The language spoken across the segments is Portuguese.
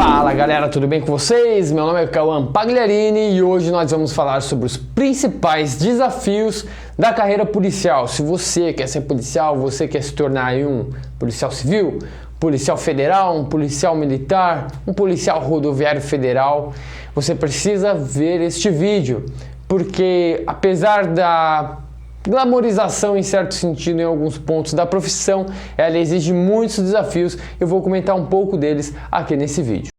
Fala galera, tudo bem com vocês? Meu nome é Cauã Pagliarini e hoje nós vamos falar sobre os principais desafios da carreira policial. Se você quer ser policial, você quer se tornar aí um policial civil, policial federal, um policial militar, um policial rodoviário federal, você precisa ver este vídeo, porque apesar da glamorização em certo sentido em alguns pontos da profissão, ela exige muitos desafios. Eu vou comentar um pouco deles aqui nesse vídeo.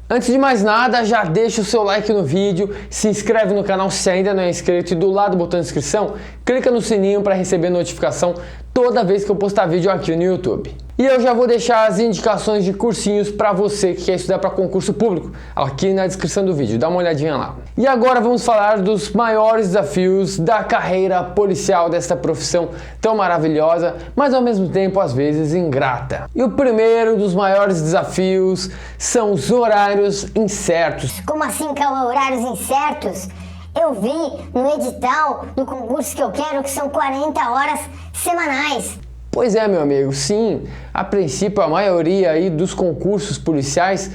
Antes de mais nada, já deixa o seu like no vídeo, se inscreve no canal se ainda não é inscrito e do lado do botão de inscrição, clica no sininho para receber notificação toda vez que eu postar vídeo aqui no YouTube. E eu já vou deixar as indicações de cursinhos para você que quer estudar para concurso público aqui na descrição do vídeo, dá uma olhadinha lá. E agora vamos falar dos maiores desafios da carreira policial, desta profissão tão maravilhosa, mas ao mesmo tempo às vezes ingrata. E o primeiro dos maiores desafios são os horários incertos. Como assim, Cauã, horários incertos? Eu vi no edital do concurso que eu quero que são 40 horas semanais. Pois é, meu amigo, sim, a princípio a maioria aí dos concursos policiais,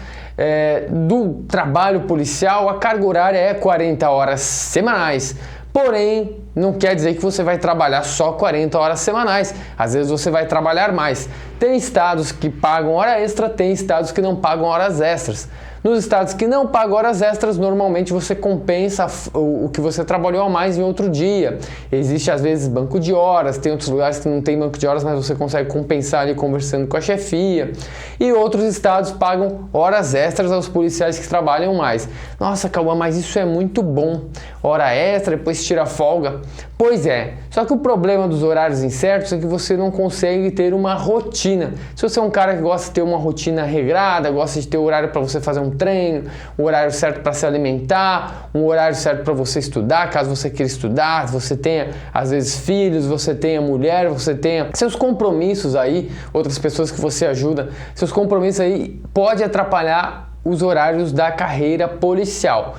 do trabalho policial, a carga horária é 40 horas semanais. Porém, não quer dizer que você vai trabalhar só 40 horas semanais, às vezes você vai trabalhar mais. Tem estados que pagam hora extra, tem estados que não pagam horas extras. Nos estados que não pagam horas extras, normalmente você compensa o que você trabalhou a mais em outro dia. Existe às vezes banco de horas, tem outros lugares que não tem banco de horas, mas você consegue compensar ali conversando com a chefia. E outros estados pagam horas extras aos policiais que trabalham mais. Nossa, Cauã, mas isso é muito bom. Hora extra, depois tira folga. Pois é, só que o problema dos horários incertos é que você não consegue ter uma rotina. Se você é um cara que gosta de ter uma rotina regrada, gosta de ter horário para você fazer um treino, um horário certo para se alimentar, um horário certo para você estudar, caso você queira estudar, você tenha às vezes filhos, você tenha mulher, você tenha seus compromissos aí, outras pessoas que você ajuda, seus compromissos aí pode atrapalhar os horários da carreira policial.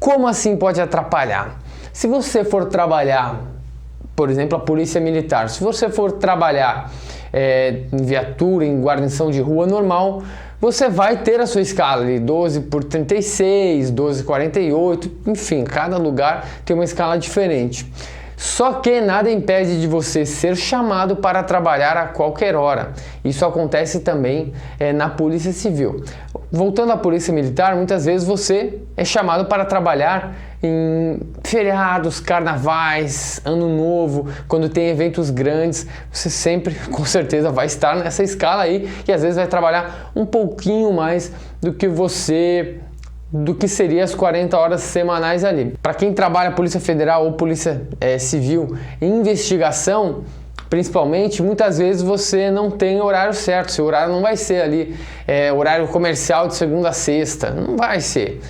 Como assim pode atrapalhar? Se você for trabalhar, por exemplo, a polícia militar, se você for trabalhar em viatura, em guarnição de rua normal, você vai ter a sua escala de 12/36, 12/48, enfim, cada lugar tem uma escala diferente. Só que nada impede de você ser chamado para trabalhar a qualquer hora. Isso acontece também na Polícia Civil. Voltando à Polícia Militar, muitas vezes você é chamado para trabalhar em feriados, carnavais, ano novo, quando tem eventos grandes, você sempre, com certeza, vai estar nessa escala aí e às vezes vai trabalhar um pouquinho mais do que seria as 40 horas semanais ali. Para quem trabalha Polícia Federal ou Polícia Civil em investigação, principalmente, muitas vezes você não tem horário certo, seu horário não vai ser ali horário comercial de segunda a sexta, não vai ser.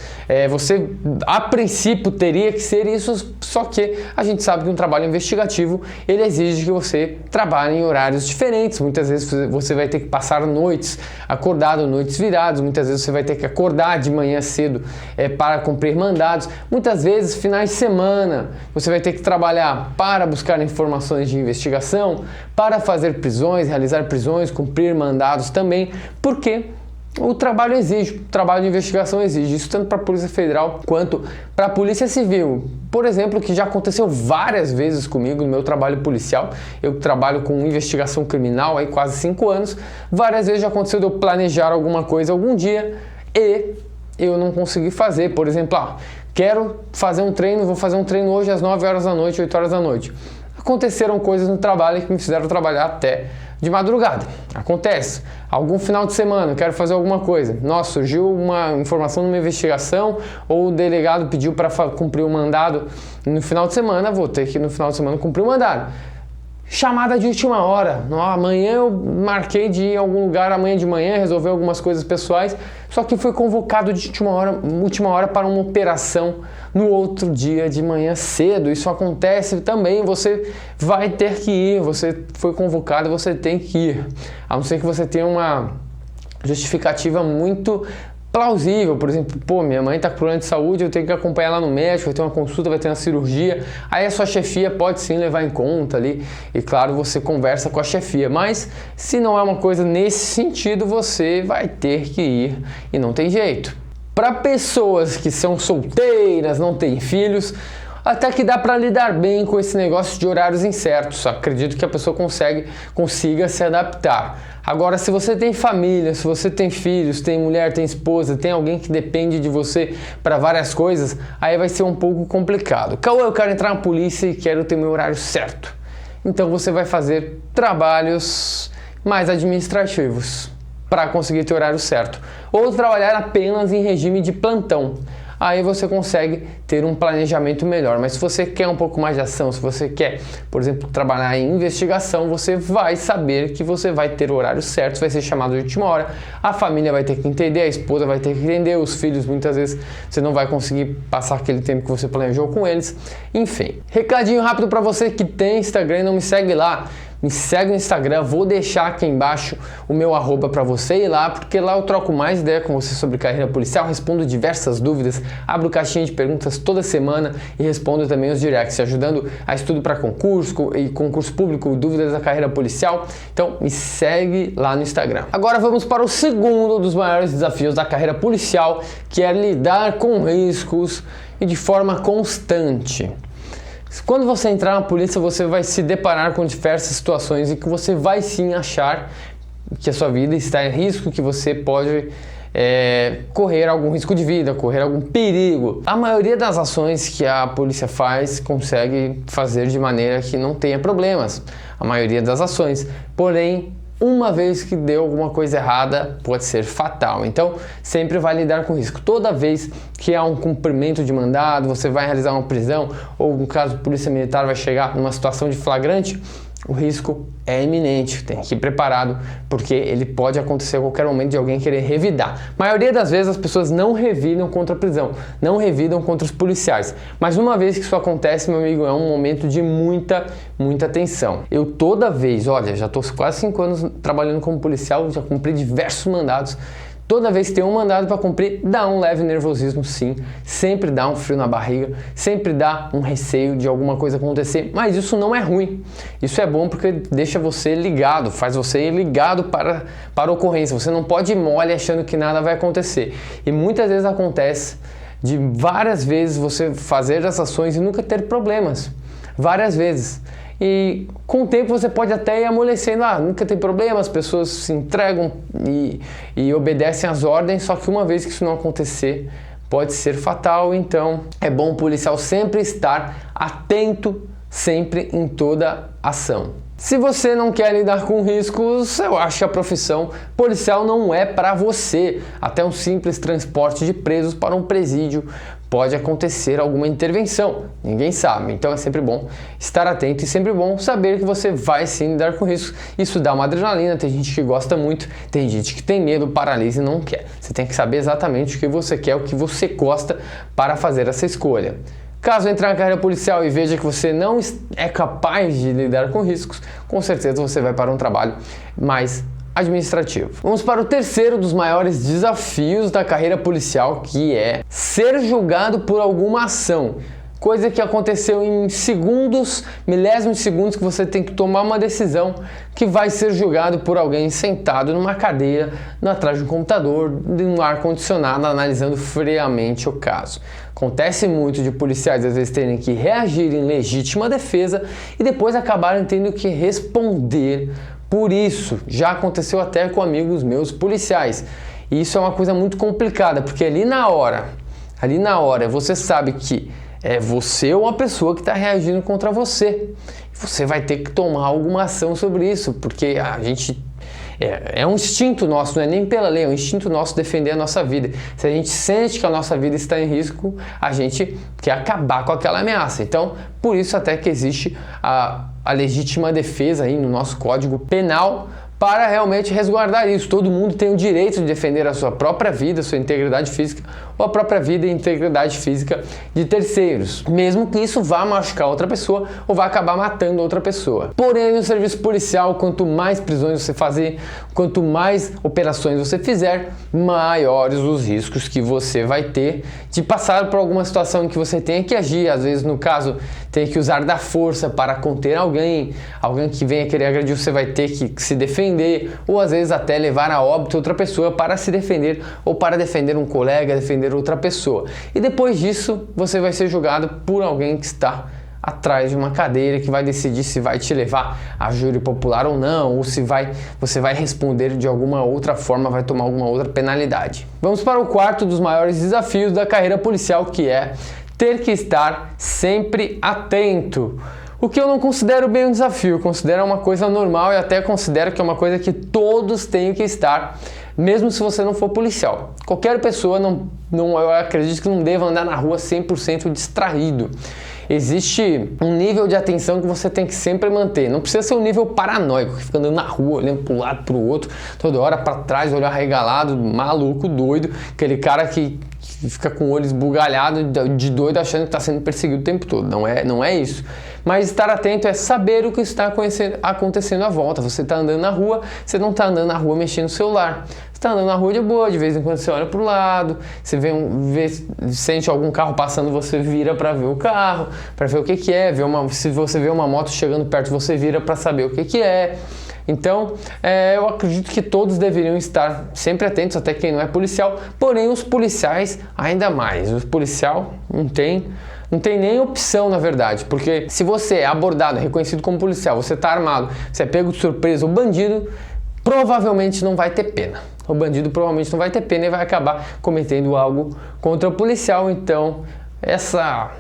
Você, a princípio, teria que ser isso, só que a gente sabe que um trabalho investigativo, ele exige que você trabalhe em horários diferentes. Muitas vezes você vai ter que passar noites acordado, noites viradas, muitas vezes você vai ter que acordar de manhã cedo para cumprir mandados, muitas vezes finais de semana você vai ter que trabalhar para buscar informações de investigação, para fazer prisões, realizar prisões, cumprir mandados também, porque o trabalho exige, o trabalho de investigação exige, isso tanto para a Polícia Federal quanto para a Polícia Civil. Por exemplo, que já aconteceu várias vezes comigo no meu trabalho policial, eu trabalho com investigação criminal há quase 5 anos, várias vezes já aconteceu de eu planejar alguma coisa algum dia e eu não consegui fazer. Por exemplo, quero fazer um treino, vou fazer um treino hoje às 9 horas da noite, 8 horas da noite. Aconteceram coisas no trabalho que me fizeram trabalhar até de madrugada. Acontece. Algum final de semana, quero fazer alguma coisa. Nossa, surgiu uma informação numa investigação ou o delegado pediu para cumprir um mandado no final de semana, vou ter que no final de semana cumprir o mandado. Chamada de última hora. Amanhã eu marquei de ir em algum lugar amanhã de manhã, resolver algumas coisas pessoais, só que fui convocado de última hora para uma operação no outro dia de manhã cedo. Isso acontece também, você vai ter que ir, você foi convocado, você tem que ir. A não ser que você tenha uma justificativa muito plausível. Por exemplo, pô, minha mãe está com problema de saúde, eu tenho que acompanhar ela no médico, vai ter uma consulta, vai ter uma cirurgia. Aí a sua chefia pode sim levar em conta ali, e claro, você conversa com a chefia. Mas se não é uma coisa nesse sentido, você vai ter que ir e não tem jeito. Para pessoas que são solteiras, não têm filhos, até que dá para lidar bem com esse negócio de horários incertos. Acredito que a pessoa consiga se adaptar. Agora, se você tem família, se você tem filhos, tem mulher, tem esposa, tem alguém que depende de você para várias coisas, aí vai ser um pouco complicado. Cauã, eu quero entrar na polícia e quero ter meu horário certo. Então você vai fazer trabalhos mais administrativos para conseguir ter o horário certo. Ou trabalhar apenas em regime de plantão. Aí você consegue ter um planejamento melhor. Mas se você quer um pouco mais de ação, se você quer, por exemplo, trabalhar em investigação, você vai saber que você vai ter o horário certo, vai ser chamado de última hora, a família vai ter que entender, a esposa vai ter que entender, os filhos muitas vezes você não vai conseguir passar aquele tempo que você planejou com eles. Enfim, recadinho rápido para você que tem Instagram e não me segue lá. Me segue no Instagram, vou deixar aqui embaixo o meu arroba para você ir lá, porque lá eu troco mais ideia com você sobre carreira policial, respondo diversas dúvidas, abro caixinha de perguntas toda semana e respondo também os directs, ajudando a estudo para concurso e concurso público, dúvidas da carreira policial. Então me segue lá no Instagram. Agora vamos para o segundo dos maiores desafios da carreira policial, que é lidar com riscos e de forma constante. Quando você entrar na polícia, você vai se deparar com diversas situações e que você vai sim achar que a sua vida está em risco, que você pode correr algum risco de vida, correr algum perigo. A maioria das ações que a polícia faz consegue fazer de maneira que não tenha problemas. A maioria das ações, porém, uma vez que deu alguma coisa errada, pode ser fatal. Então, sempre vai lidar com risco. Toda vez que há um cumprimento de mandado, você vai realizar uma prisão, ou no caso, a polícia militar vai chegar numa situação de flagrante, o risco é iminente, tem que ir preparado, porque ele pode acontecer a qualquer momento de alguém querer revidar. A maioria das vezes as pessoas não revidam contra a prisão, não revidam contra os policiais. Mas uma vez que isso acontece, meu amigo, é um momento de muita tensão. Eu toda vez, olha, já estou quase 5 anos trabalhando como policial, já cumpri diversos mandados. Toda vez que tem um mandado para cumprir, dá um leve nervosismo, sim. Sempre dá um frio na barriga, sempre dá um receio de alguma coisa acontecer, mas isso não é ruim. Isso é bom porque deixa você ligado, faz você ir ligado para a ocorrência. Você não pode ir mole achando que nada vai acontecer. E muitas vezes acontece de várias vezes você fazer as ações e nunca ter problemas. Várias vezes. E com o tempo você pode até ir amolecendo, nunca tem problema, as pessoas se entregam e obedecem às ordens, só que uma vez que isso não acontecer, pode ser fatal. Então é bom o policial sempre estar atento, sempre em toda ação. Se você não quer lidar com riscos, eu acho que a profissão policial não é para você. Até um simples transporte de presos para um presídio pode acontecer alguma intervenção, ninguém sabe. Então é sempre bom estar atento e sempre bom saber que você vai sim lidar com riscos. Isso dá uma adrenalina, tem gente que gosta muito, tem gente que tem medo, paralisa e não quer. Você tem que saber exatamente o que você quer, o que você gosta para fazer essa escolha. Caso entrar na carreira policial e veja que você não é capaz de lidar com riscos, com certeza você vai para um trabalho mais administrativo. Vamos para o terceiro dos maiores desafios da carreira policial, que é ser julgado por alguma ação. Coisa que aconteceu em segundos, milésimos de segundos, que você tem que tomar uma decisão que vai ser julgado por alguém sentado numa cadeira, atrás de um computador, de um ar-condicionado, analisando friamente o caso. Acontece muito de policiais às vezes terem que reagir em legítima defesa e depois acabarem tendo que responder por isso. Já aconteceu até com amigos meus policiais. E isso é uma coisa muito complicada, porque ali na hora você sabe que é você ou uma pessoa que está reagindo contra você. Você vai ter que tomar alguma ação sobre isso, porque a gente é um instinto nosso, não é nem pela lei, é um instinto nosso defender a nossa vida. Se a gente sente que a nossa vida está em risco, a gente quer acabar com aquela ameaça. Então, por isso até que existe a legítima defesa aí no nosso Código Penal, para realmente resguardar isso. Todo mundo tem o direito de defender a sua própria vida, a sua integridade física ou a própria vida e integridade física de terceiros, mesmo que isso vá machucar outra pessoa ou vá acabar matando outra pessoa. Porém, no serviço policial, quanto mais prisões você fazer, quanto mais operações você fizer, maiores os riscos que você vai ter de passar por alguma situação em que você tenha que agir. Às vezes, no caso, tem que usar da força para conter alguém que venha querer agredir, você vai ter que se defender, ou às vezes até levar a óbito outra pessoa para se defender, ou para defender um colega, defender outra pessoa. E depois disso, você vai ser julgado por alguém que está atrás de uma cadeira, que vai decidir se vai te levar a júri popular ou não, ou se você vai responder de alguma outra forma, vai tomar alguma outra penalidade. Vamos para o quarto dos maiores desafios da carreira policial, que é ter que estar sempre atento. O que eu não considero bem um desafio, considero uma coisa normal e até considero que é uma coisa que todos têm que estar, mesmo se você não for policial. Qualquer pessoa, eu acredito que não deva andar na rua 100% distraído. Existe um nível de atenção que você tem que sempre manter. Não precisa ser um nível paranoico, que fica andando na rua, olhando para um lado, para o outro, toda hora para trás, olho arregalado, maluco, doido. Aquele cara que fica com o olho esbugalhado, de doido, achando que está sendo perseguido o tempo todo. Não é isso. Mas estar atento é saber o que está acontecendo à volta. Você está andando na rua, você não está andando na rua mexendo no celular. Você está andando na rua de boa, de vez em quando você olha para o lado, você sente algum carro passando, você vira para ver o carro, para ver o que é. Se você vê uma moto chegando perto, você vira para saber o que é. Então, eu acredito que todos deveriam estar sempre atentos, até quem não é policial, porém os policiais ainda mais. O policial não tem nem opção, na verdade, porque se você é abordado, reconhecido como policial, você está armado, você é pego de surpresa, o bandido provavelmente não vai ter pena. O bandido provavelmente não vai ter pena e vai acabar cometendo algo contra o policial. Então, essa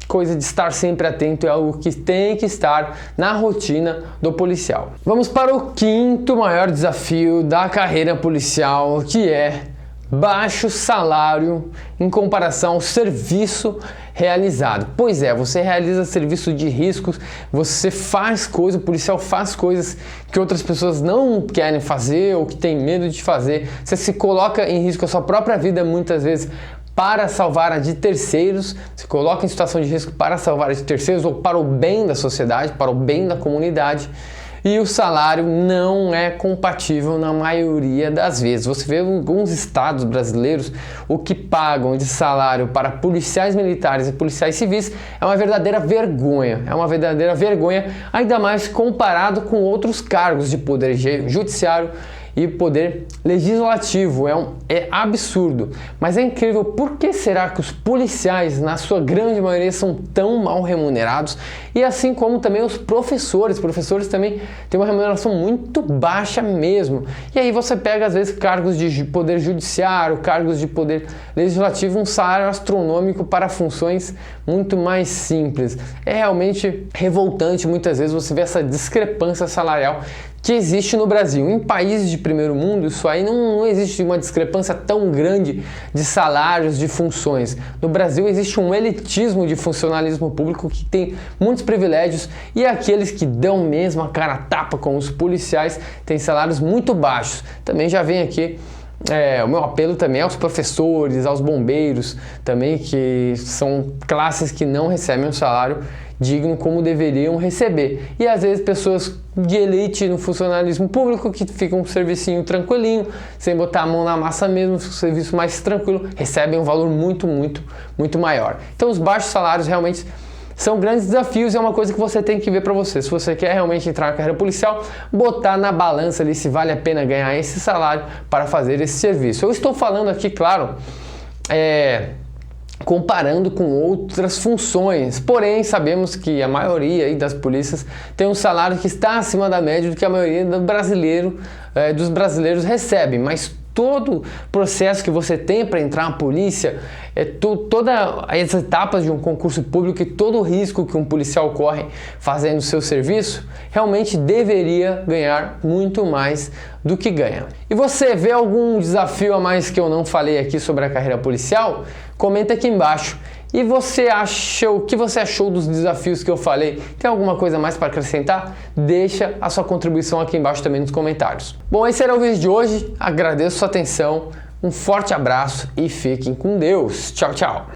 coisa de estar sempre atento é algo que tem que estar na rotina do policial. Vamos para o quinto maior desafio da carreira policial, que é baixo salário em comparação ao serviço realizado. Pois é, você realiza serviço de riscos, você faz coisas, o policial faz coisas que outras pessoas não querem fazer ou que têm medo de fazer. Você se coloca em risco a sua própria vida muitas vezes para salvar a de terceiros, se coloca em situação de risco para salvar a de terceiros ou para o bem da sociedade, para o bem da comunidade. E o salário não é compatível na maioria das vezes. Você vê alguns estados brasileiros, o que pagam de salário para policiais militares e policiais civis é uma verdadeira vergonha. É uma verdadeira vergonha, ainda mais comparado com outros cargos de poder judiciário e poder legislativo. É absurdo, mas é incrível. Por que será que os policiais, na sua grande maioria, são tão mal remunerados? E assim como também os professores também têm uma remuneração muito baixa mesmo. E aí você pega às vezes cargos de poder judiciário, cargos de poder legislativo, um salário astronômico para funções muito mais simples. É realmente revoltante muitas vezes você ver essa discrepância salarial que existe no Brasil. Em países de primeiro mundo, isso aí não existe uma discrepância tão grande de salários, de funções. No Brasil existe um elitismo de funcionalismo público que tem muitos privilégios e aqueles que dão mesmo a cara a tapa com os policiais têm salários muito baixos. Também já vem aqui o meu apelo também aos professores, aos bombeiros, também, que são classes que não recebem um salário digno como deveriam receber. E às vezes pessoas de elite no funcionalismo público que ficam com um servicinho tranquilinho, sem botar a mão na massa mesmo, um serviço mais tranquilo, recebem um valor muito, muito, muito maior. Então os baixos salários realmente são grandes desafios e é uma coisa que você tem que ver para você. Se você quer realmente entrar na carreira policial, botar na balança ali se vale a pena ganhar esse salário para fazer esse serviço. Eu estou falando aqui, claro, comparando com outras funções, porém sabemos que a maioria aí das polícias tem um salário que está acima da média do que a maioria dos brasileiros recebe, mas todo processo que você tem para entrar na polícia, todas as etapas de um concurso público e todo o risco que um policial corre fazendo o seu serviço, realmente deveria ganhar muito mais do que ganha. E você vê algum desafio a mais que eu não falei aqui sobre a carreira policial? Comenta aqui embaixo. E o que você achou dos desafios que eu falei? Tem alguma coisa mais para acrescentar? Deixa a sua contribuição aqui embaixo também nos comentários. Bom, esse era o vídeo de hoje. Agradeço a sua atenção. Um forte abraço e fiquem com Deus. Tchau, tchau.